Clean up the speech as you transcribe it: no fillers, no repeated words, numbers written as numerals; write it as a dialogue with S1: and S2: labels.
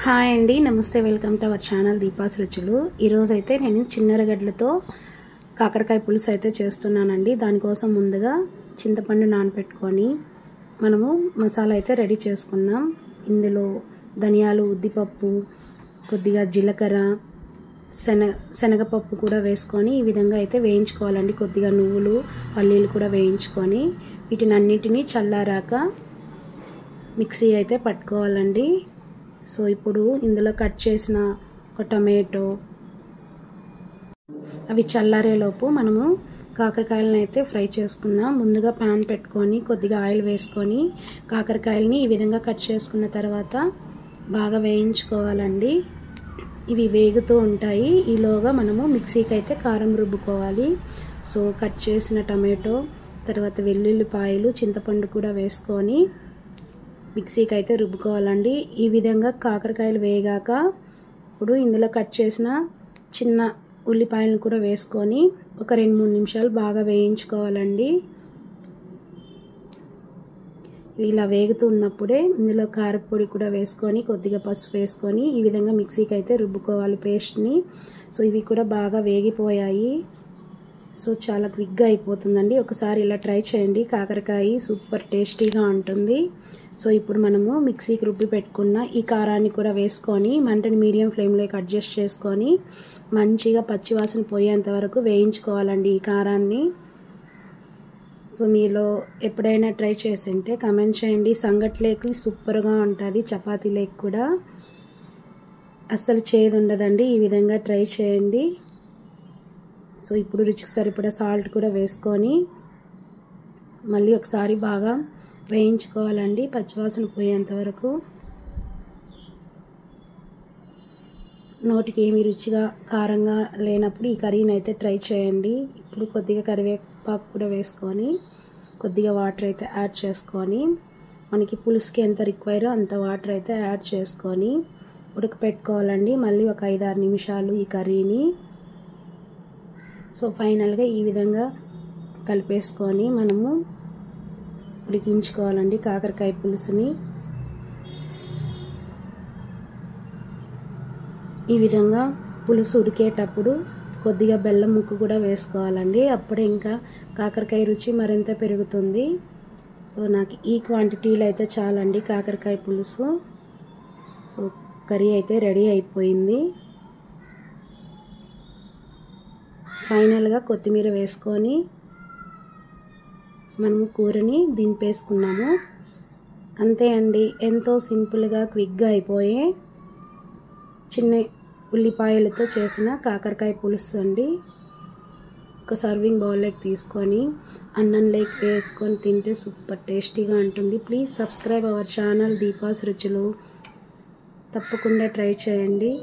S1: Hi అండి, నమస్తే. Welcome to our channel Deepa's రుచులు. ఈరోజు అయితే నేను చిన్నరగడ్డలతో కాకరకాయ పులుసు అయితే చేస్తున్నానండి. దానికోసం ముందుగా చింతపండు నానబెట్టుకొని మనము మసాలా అయితే రెడీ చేసుకున్నాం. ఇందులో ధనియాలు, ఉద్దిపప్పు, కొద్దిగా జీలకర్ర, శనగపప్పు కూడా వేసుకొని ఈ విధంగా అయితే వేయించుకోవాలండి. కొద్దిగా నువ్వులు, పల్లీలు కూడా వేయించుకొని వీటిని అన్నిటినీ చల్లారాక మిక్సీ అయితే పట్టుకోవాలండి. సో ఇప్పుడు ఇందులో కట్ చేసిన ఒక టమాటో అవి చల్లారేలోపు మనము కాకరకాయలను అయితే ఫ్రై చేసుకున్నాం. ముందుగా ప్యాన్ పెట్టుకొని కొద్దిగా ఆయిల్ వేసుకొని కాకరకాయలని ఈ విధంగా కట్ చేసుకున్న తర్వాత బాగా వేయించుకోవాలండి. ఇవి వేగుతూ ఉంటాయి. ఈలోగా మనము మిక్సీకి అయితే కారం రుబ్బుకోవాలి. సో కట్ చేసిన టమాటో, తర్వాత వెల్లుల్లిపాయలు, చింతపండు కూడా వేసుకొని మిక్సీకి అయితే రుబ్బుకోవాలండి. ఈ విధంగా కాకరకాయలు వేగాక ఇప్పుడు ఇందులో కట్ చేసిన చిన్న ఉల్లిపాయలను కూడా వేసుకొని ఒక 2-3 నిమిషాలు బాగా వేయించుకోవాలండి. ఇలా వేగుతూ ఉన్నప్పుడే ఇందులో కారపొడి కూడా వేసుకొని కొద్దిగా పసుపు వేసుకొని ఈ విధంగా మిక్సీకి అయితే రుబ్బుకోవాలి పేస్ట్ని. సో ఇవి కూడా బాగా వేగిపోయాయి. సో చాలా క్విక్గా అయిపోతుందండి. ఒకసారి ఇలా ట్రై చేయండి. కాకరకాయ సూపర్ టేస్టీగా ఉంటుంది. సో ఇప్పుడు మనము మిక్సీకి రుబ్బి పెట్టుకున్న ఈ కారాన్ని కూడా వేసుకొని మంటని మీడియం ఫ్లేమ్లోకి అడ్జస్ట్ చేసుకొని మంచిగా పచ్చివాసన పోయేంత వరకు వేయించుకోవాలండి ఈ కారాన్ని. సో మీలో ఎప్పుడైనా ట్రై చేసింటే కమెంట్ చేయండి. సంగట్లేకి సూపర్గా ఉంటుంది, చపాతీలేకి కూడా అస్సలు చేదు ఉండదండి. ఈ విధంగా ట్రై చేయండి. సో ఇప్పుడు రుచికి సరిపడా సాల్ట్ కూడా వేసుకొని మళ్ళీ ఒకసారి బాగా వేయించుకోవాలండి పచ్చివాసన పోయేంత వరకు. నోటికి ఏమి రుచిగా కారంగా లేనప్పుడు ఈ కర్రీని అయితే ట్రై చేయండి. ఇప్పుడు కొద్దిగా కరివేపాకు కూడా వేసుకొని కొద్దిగా వాటర్ అయితే యాడ్ చేసుకొని మనకి పులుసుకి ఎంత రిక్వైరో అంత వాటర్ అయితే యాడ్ చేసుకొని ఉడకపెట్టుకోవాలండి. మళ్ళీ ఒక 5-6 నిమిషాలు ఈ కర్రీని. సో ఫైనల్గా ఈ విధంగా కలిపేసుకొని మనము ఉడికించుకోవాలండి కాకరకాయ పులుసుని. ఈ విధంగా పులుసు ఉడికేటప్పుడు కొద్దిగా బెల్లం ముక్క కూడా వేసుకోవాలండి. అప్పుడే ఇంకా కాకరకాయ రుచి మరింత పెరుగుతుంది. సో నాకు ఈ క్వాంటిటీలో అయితే చాలండి కాకరకాయ పులుసు. సో కర్రీ అయితే రెడీ అయిపోయింది. ఫైనల్గా కొత్తిమీర వేసుకొని మనము కూరని దింపేసుకున్నాము. అంతే అండి, ఎంతో సింపుల్గా క్విక్గా అయిపోయే చిన్న ఉల్లిపాయలతో చేసిన కాకరకాయ పులుసు అండి. ఒక సర్వింగ్ బౌల్లోకి తీసుకొని అన్నంలోకి వేసుకొని తింటే సూపర్ టేస్టీగా ఉంటుంది. Please subscribe our channel Deepa's రుచులు. తప్పకుండా ట్రై చేయండి.